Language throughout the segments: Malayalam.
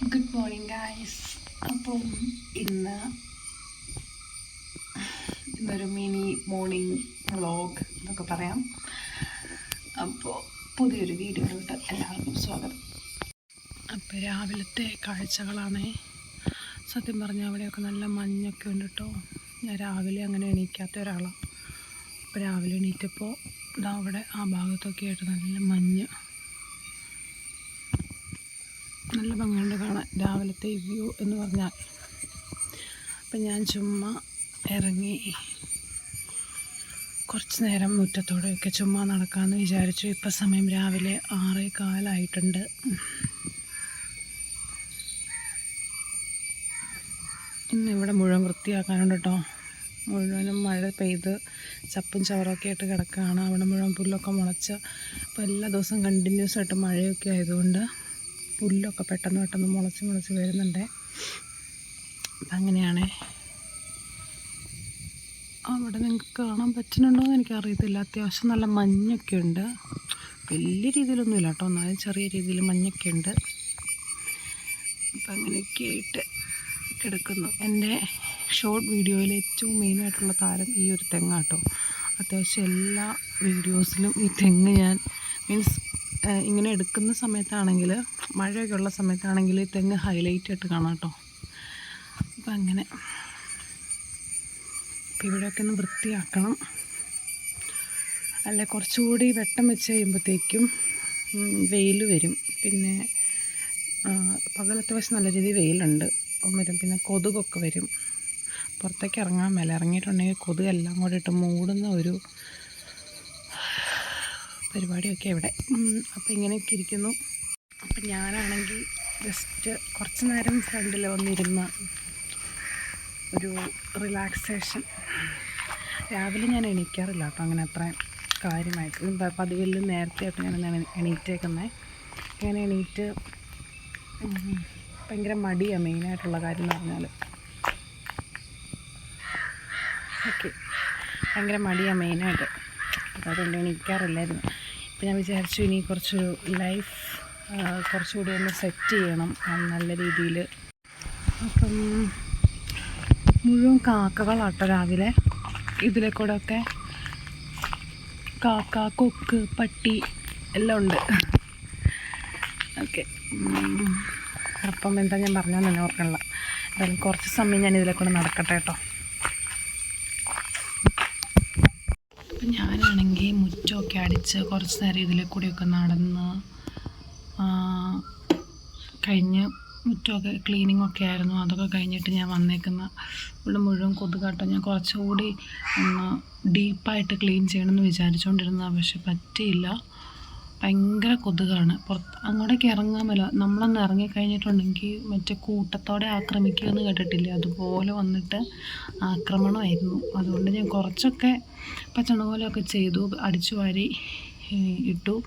Good morning guys. അപ്പം ഇന്നൊരു മിനി മോർണിംഗ് വ്ളോഗ് എന്നൊക്കെ പറയാം. അപ്പോൾ പുതിയൊരു വീഡിയോയിലോട്ട് എല്ലാവർക്കും സ്വാഗതം. അപ്പോൾ രാവിലത്തെ കാഴ്ചകളാണ്. സത്യം പറഞ്ഞാൽ അവിടെയൊക്കെ നല്ല മഞ്ഞൊക്കെ ഉണ്ട് കേട്ടോ. ഞാൻ രാവിലെ അങ്ങനെ എണീക്കാത്ത ഒരാളാണ്. അപ്പോൾ രാവിലെ എണീറ്റപ്പോൾ ഇതാ അവിടെ ആ ഭാഗത്തൊക്കെ ആയിട്ട് നല്ല മഞ്ഞ്, നല്ല ഭംഗിയുണ്ട് കാണാൻ രാവിലത്തെ വ്യൂ എന്ന് പറഞ്ഞാൽ. അപ്പം ഞാൻ ചുമ്മാ ഇറങ്ങി കുറച്ച് നേരം മുറ്റത്തോടെയൊക്കെ ചുമ്മാ നടക്കാമെന്ന് വിചാരിച്ചു. ഇപ്പം സമയം രാവിലെ 6:15 ഇന്നിവിടെ മുഴുവൻ വൃത്തിയാക്കാനുണ്ട് കേട്ടോ. മുഴുവനും മഴ പെയ്ത് ചപ്പും ചവറൊക്കെ ആയിട്ട് കിടക്കുകയാണ്. അവിടെ മുഴുവൻ പുല്ലൊക്കെ മുളച്ച്, ഇപ്പോൾ എല്ലാ ദിവസവും കണ്ടിന്യൂസ് ആയിട്ട് മഴയൊക്കെ ആയതുകൊണ്ട് പുല്ലൊക്കെ പെട്ടെന്ന് മുളച്ച് വരുന്നുണ്ട്. അപ്പം അങ്ങനെയാണ്. അവിടെ നിങ്ങൾക്ക് കാണാൻ പറ്റുന്നുണ്ടോ എന്ന് എനിക്കറിയത്തില്ല. അത്യാവശ്യം നല്ല മഞ്ഞൊക്കെ ഉണ്ട്. വലിയ രീതിയിലൊന്നുമില്ല കേട്ടോ, എന്നാലും ചെറിയ രീതിയിൽ മഞ്ഞൊക്കെ ഉണ്ട്. അപ്പം അങ്ങനെയൊക്കെ ആയിട്ട് കിടക്കുന്നു. എൻ്റെ ഷോർട്ട് വീഡിയോയിൽ ഏറ്റവും മെയിനായിട്ടുള്ള താരം ഈ ഒരു തെങ്ങാട്ടോ. അത്യാവശ്യം എല്ലാ വീഡിയോസിലും ഈ തെങ്ങ് ഞാൻ ഇങ്ങനെ എടുക്കുന്ന സമയത്താണെങ്കിൽ, മഴയൊക്കെ ഉള്ള സമയത്താണെങ്കിൽ ഈ തെങ്ങ് ഹൈലൈറ്റ് ആയിട്ട് കാണാം കേട്ടോ. അപ്പം അങ്ങനെ ഇപ്പം ഇവിടെയൊക്കെ ഒന്ന് വൃത്തിയാക്കണം. അല്ല, കുറച്ചുകൂടി വെട്ടം വെച്ച് കഴിയുമ്പോഴത്തേക്കും വെയിൽ വരും. പിന്നെ പകലത്തെ വശം നല്ല രീതിയിൽ വെയിലുണ്ട് വരും. പിന്നെ കൊതുകൊക്കെ വരും. പുറത്തേക്ക് ഇറങ്ങാൻ മേലെ, ഇറങ്ങിയിട്ടുണ്ടെങ്കിൽ കൊതുകെല്ലാം കൂടി ഇട്ട് മൂടുന്ന ഒരു പരിപാടിയൊക്കെ ഇവിടെ. അപ്പോൾ ഇങ്ങനെയൊക്കെ ഇരിക്കുന്നു. അപ്പം ഞാനാണെങ്കിൽ ജസ്റ്റ് കുറച്ച് നേരം ഫ്രണ്ടിൽ വന്നിരുന്ന ഒരു റിലാക്സേഷൻ. രാവിലെ ഞാൻ എണീക്കാറില്ല കേട്ടോ അങ്ങനെ അത്ര കാര്യമായിട്ട്. പതിവിൽ നേരത്തെ ആയിട്ട് ഞാൻ എണീറ്റേക്കുന്നത്. ഞാൻ എണീറ്റ് ഭയങ്കര മടിയാണ് മെയിനായിട്ടുള്ള കാര്യം എന്ന് പറഞ്ഞാൽ. ഓക്കെ, ഭയങ്കര മടിയാണ് മെയിനായിട്ട്. അതുകൊണ്ട് എണീക്കാറില്ലായിരുന്നു. ഇപ്പം ഞാൻ വിചാരിച്ചു ഇനി കുറച്ച് ലൈഫ് കുറച്ചുകൂടി ഒന്ന് സെറ്റ് ചെയ്യണം നല്ല രീതിയിൽ. അപ്പം മുഴുവൻ കാക്കകളാട്ടോ രാവിലെ. ഇതിലെ കൂടെ ഒക്കെ കാക്ക, കൊക്ക്, പട്ടി എല്ലാം ഉണ്ട്. ഓക്കെ, അപ്പം എന്താ ഞാൻ പറഞ്ഞാൽ തന്നെ ഓർക്കണില്ല. എന്തായാലും കുറച്ച് സമയം ഞാൻ ഇതിലെ കൂടെ നടക്കട്ടെ കേട്ടോ. അപ്പം ഞാനാണെങ്കിൽ മുറ്റമൊക്കെ അടിച്ച് കുറച്ച് നേരം ഇതിലെ കൂടെയൊക്കെ നടന്ന് കഴിഞ്ഞ് മുറ്റമൊക്കെ ക്ലീനിങ്ങൊക്കെ ആയിരുന്നു. അതൊക്കെ കഴിഞ്ഞിട്ട് ഞാൻ വന്നേക്കുന്ന ഇവിടെ മുഴുവൻ കൊതുകാട്ടോ. ഞാൻ കുറച്ചുകൂടി ഒന്ന് ഡീപ്പായിട്ട് ക്ലീൻ ചെയ്യണമെന്ന് വിചാരിച്ചുകൊണ്ടിരുന്നതാണ്, പക്ഷെ പറ്റിയില്ല. ഭയങ്കര കൊതുകാണ്. അങ്ങോട്ടേക്ക് ഇറങ്ങാമല്ലോ. നമ്മളൊന്ന് ഇറങ്ങിക്കഴിഞ്ഞിട്ടുണ്ടെങ്കിൽ മറ്റേ കൂട്ടത്തോടെ ആക്രമിക്കുമെന്ന് കേട്ടിട്ടില്ലേ, അതുപോലെ വന്നിട്ട് ആക്രമണമായിരുന്നു. അതുകൊണ്ട് ഞാൻ കുറച്ചൊക്കെ പച്ചണപോലെയൊക്കെ ചെയ്തു, അടിച്ചു വാരി ഇട്ടു.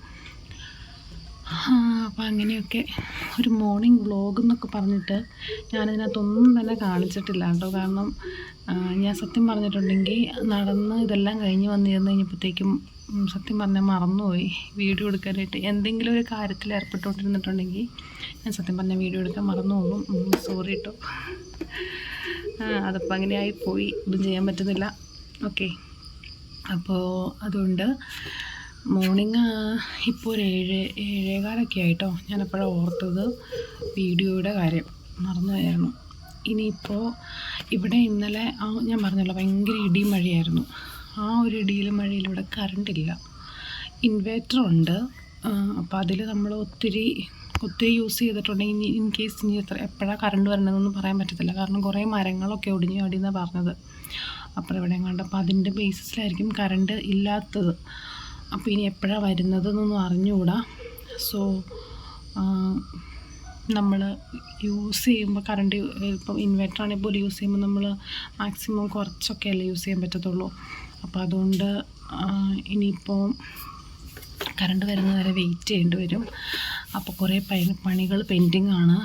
അപ്പം അങ്ങനെയൊക്കെ ഒരു മോർണിംഗ് വ്ളോഗ് എന്നൊക്കെ പറഞ്ഞിട്ട് ഞാനിതിനകത്തൊന്നും തന്നെ കാണിച്ചിട്ടില്ല കേട്ടോ. കാരണം ഞാൻ സത്യം പറഞ്ഞിട്ടുണ്ടെങ്കിൽ നടന്ന് ഇതെല്ലാം കഴിഞ്ഞ് കഴിഞ്ഞപ്പോഴത്തേക്കും സത്യം പറഞ്ഞാൽ മറന്നുപോയി വീഡിയോ എടുക്കാനായിട്ട്. എന്തെങ്കിലും ഒരു കാര്യത്തിൽ ഏർപ്പെട്ടുകൊണ്ടിരുന്നിട്ടുണ്ടെങ്കിൽ ഞാൻ സത്യം പറഞ്ഞാൽ വീഡിയോ എടുക്കാൻ മറന്നു പോകും. സോറി കേട്ടോ. അതിപ്പോൾ അങ്ങനെ ആയിപ്പോയി, ഒന്നും ചെയ്യാൻ പറ്റുന്നില്ല. ഓക്കെ, അപ്പോൾ അതുകൊണ്ട് മോർണിംഗ് ഇപ്പോൾ ഒരു 7:15 ആയിട്ടോ. ഞാനപ്പോഴാണ് ഓർത്തത് വീഡിയോയുടെ കാര്യം, മറന്നുപോയായിരുന്നു. ഇനിയിപ്പോൾ ഇവിടെ ഇന്നലെ ഞാൻ പറഞ്ഞല്ലോ ഭയങ്കര ഇടിയും മഴയായിരുന്നു. ആ ഒരു ഇടിയിലും മഴയിലും ഇവിടെ കറണ്ടില്ല. ഇൻവേർട്ടറുണ്ട്. അപ്പോൾ അതിൽ നമ്മൾ ഒത്തിരി യൂസ് ചെയ്തിട്ടുണ്ടെങ്കിൽ ഇൻ കേസ് ഇനി എപ്പോഴാണ് കറണ്ട് വരണമെന്നൊന്നും പറയാൻ പറ്റത്തില്ല. കാരണം കുറേ മരങ്ങളൊക്കെ ഒടിഞ്ഞു എന്നാണ് പറഞ്ഞത്. അപ്പോൾ ഇവിടെ കണ്ടപ്പോൾ അതിൻ്റെ ബേസിസിലായിരിക്കും കറണ്ട് ഇല്ലാത്തത്. അപ്പോൾ ഇനി എപ്പോഴാണ് വരുന്നതെന്നൊന്നും അറിഞ്ഞുകൂടാ. സോ നമ്മൾ യൂസ് ചെയ്യുമ്പോൾ കറണ്ട്, ഇപ്പം ഇൻവെർട്ടറാണെങ്കിൽ പോലും യൂസ് ചെയ്യുമ്പോൾ നമ്മൾ മാക്സിമം കുറച്ചൊക്കെ അല്ലേ യൂസ് ചെയ്യാൻ പറ്റത്തുള്ളൂ. അപ്പോൾ അതുകൊണ്ട് ഇനിയിപ്പോൾ കറണ്ട് വരുന്നത് വരെ വെയിറ്റ് ചെയ്യേണ്ടി വരും. അപ്പോൾ കുറേ പണികൾ പെൻഡിങ് ആണ്.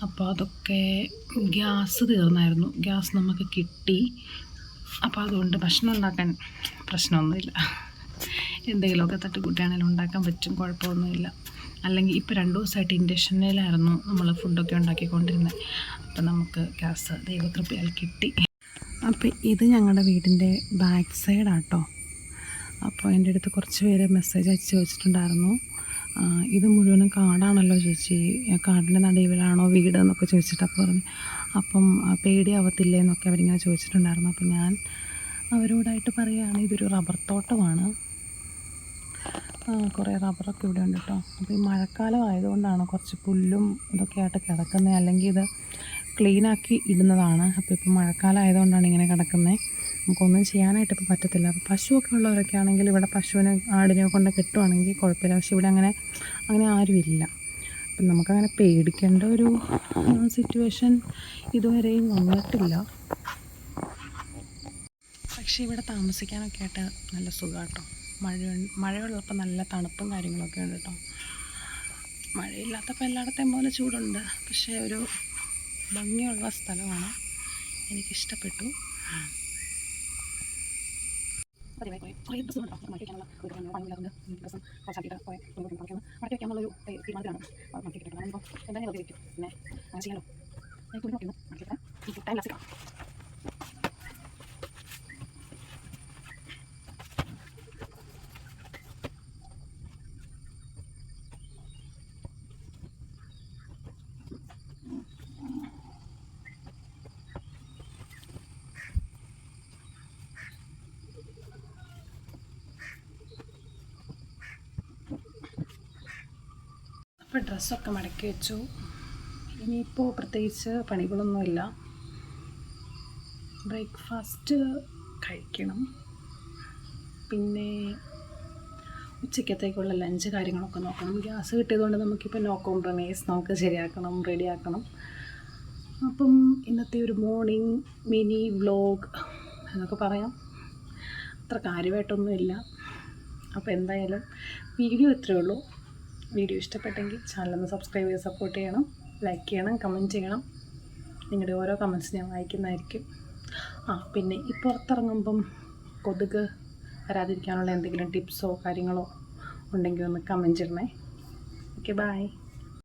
അപ്പോൾ അതൊക്കെ, ഗ്യാസ് തീർന്നായിരുന്നു. ഗ്യാസ് നമുക്ക് കിട്ടി. അപ്പോൾ അതുകൊണ്ട് ഭക്ഷണം ഉണ്ടാക്കാൻ പ്രശ്നമൊന്നുമില്ല. എന്തെങ്കിലുമൊക്കെ തട്ടിക്കൂട്ടിയാണെങ്കിലും ഉണ്ടാക്കാൻ പറ്റും, കുഴപ്പമൊന്നുമില്ല. അല്ലെങ്കിൽ ഇപ്പോൾ 2 ദിവസമായിട്ട് ഇൻഡക്ഷനിലായിരുന്നു നമ്മൾ ഫുഡൊക്കെ ഉണ്ടാക്കിക്കൊണ്ടിരുന്നത്. അപ്പം നമുക്ക് ഗ്യാസ് ദൈവകൃപയാൽ കിട്ടി. അപ്പോൾ ഇത് ഞങ്ങളുടെ വീടിൻ്റെ ബാക്ക് സൈഡാട്ടോ. അപ്പോൾ എൻ്റെ അടുത്ത് കുറച്ച് പേര് മെസ്സേജ് അയച്ച് ചോദിച്ചിട്ടുണ്ടായിരുന്നു, ഇത് മുഴുവനും കാടാണല്ലോ ചേച്ചി, കാടിൻ്റെ നടുവിലാണോ വീട് എന്നൊക്കെ ചോദിച്ചിട്ട്. അപ്പോൾ പറഞ്ഞു അപ്പം പേടിയാവത്തില്ലേ എന്നൊക്കെ അവരിങ്ങനെ ചോദിച്ചിട്ടുണ്ടായിരുന്നു. അപ്പോൾ ഞാൻ അവരോടായിട്ട് പറയുകയാണ്, ഇതൊരു റബ്ബർ തോട്ടമാണ്, കുറേ റബ്ബറൊക്കെ ഇവിടെ ഉണ്ട് കേട്ടോ. അപ്പോൾ ഈ മഴക്കാലം ആയതുകൊണ്ടാണ് കുറച്ച് പുല്ലും ഇതൊക്കെ ആയിട്ട് കിടക്കുന്നത്, അല്ലെങ്കിൽ ഇത് ക്ലീനാക്കി ഇടുന്നതാണ്. അപ്പോൾ ഇപ്പോൾ മഴക്കാലം ആയതുകൊണ്ടാണ് ഇങ്ങനെ കിടക്കുന്നത്. നമുക്കൊന്നും ചെയ്യാനായിട്ട് ഇപ്പോൾ പറ്റത്തില്ല. അപ്പോൾ പശുവൊക്കെ ഉള്ളവരൊക്കെ ആണെങ്കിൽ ഇവിടെ പശുവിനെ ആടിനെ കൊണ്ട് കെട്ടുവാണെങ്കിൽ കുഴപ്പമില്ല. പക്ഷെ ഇവിടെ അങ്ങനെ ആരുമില്ല. അപ്പം നമുക്കങ്ങനെ പേടിക്കേണ്ട ഒരു സിറ്റുവേഷൻ ഇതുവരെയും വന്നിട്ടില്ല. പക്ഷേ ഇവിടെ താമസിക്കാനൊക്കെ ആയിട്ട് നല്ല സുഖമാട്ടോ. മഴയുള്ളപ്പോൾ നല്ല തണുപ്പും കാര്യങ്ങളൊക്കെ ഉണ്ട് കേട്ടോ. മഴയില്ലാത്തപ്പോൾ എല്ലായിടത്തെയും പോലെ ചൂടുണ്ട്, പക്ഷേ ഒരു ഭംഗിയുള്ള സ്ഥലമാണ്, എനിക്കിഷ്ടപ്പെട്ടു. അപ്പോൾ ഡ്രസ്സൊക്കെ മടക്കി വെച്ചു. ഇനിയിപ്പോൾ പ്രത്യേകിച്ച് പണികളൊന്നുമില്ല. ബ്രേക്ക്ഫാസ്റ്റ് കഴിക്കണം, പിന്നെ ഉച്ചക്കത്തേക്കുള്ള ലഞ്ച് കാര്യങ്ങളൊക്കെ നോക്കണം. ഗ്യാസ് കിട്ടിയതുകൊണ്ട് നമുക്കിപ്പോൾ നോ കോംപ്രമൈസ്, നമുക്ക് ശരിയാക്കണം, റെഡിയാക്കണം. അപ്പം ഇന്നത്തെ ഒരു മോർണിംഗ് മിനി വ്ലോഗ് എന്നൊക്കെ പറയാം. അത്ര കാര്യമായിട്ടൊന്നുമില്ല. അപ്പോൾ എന്തായാലും വീഡിയോ ഇത്രയേ ഉള്ളൂ. വീഡിയോ ഇഷ്ടപ്പെട്ടെങ്കിൽ ചാനലൊന്ന് സബ്സ്ക്രൈബ് ചെയ്ത് സപ്പോർട്ട് ചെയ്യണം, ലൈക്ക് ചെയ്യണം, കമൻറ്റ് ചെയ്യണം. നിങ്ങളുടെ ഓരോ കമൻറ്റ്സ് ഞാൻ വായിക്കുന്നതായിരിക്കും. പിന്നെ ഈ പുറത്തിറങ്ങുമ്പം കൊതുക് വരാതിരിക്കാനുള്ള എന്തെങ്കിലും ടിപ്സോ കാര്യങ്ങളോ ഉണ്ടെങ്കിൽ ഒന്ന് കമൻറ്റ് ചെയ്യണേ. Okay, by.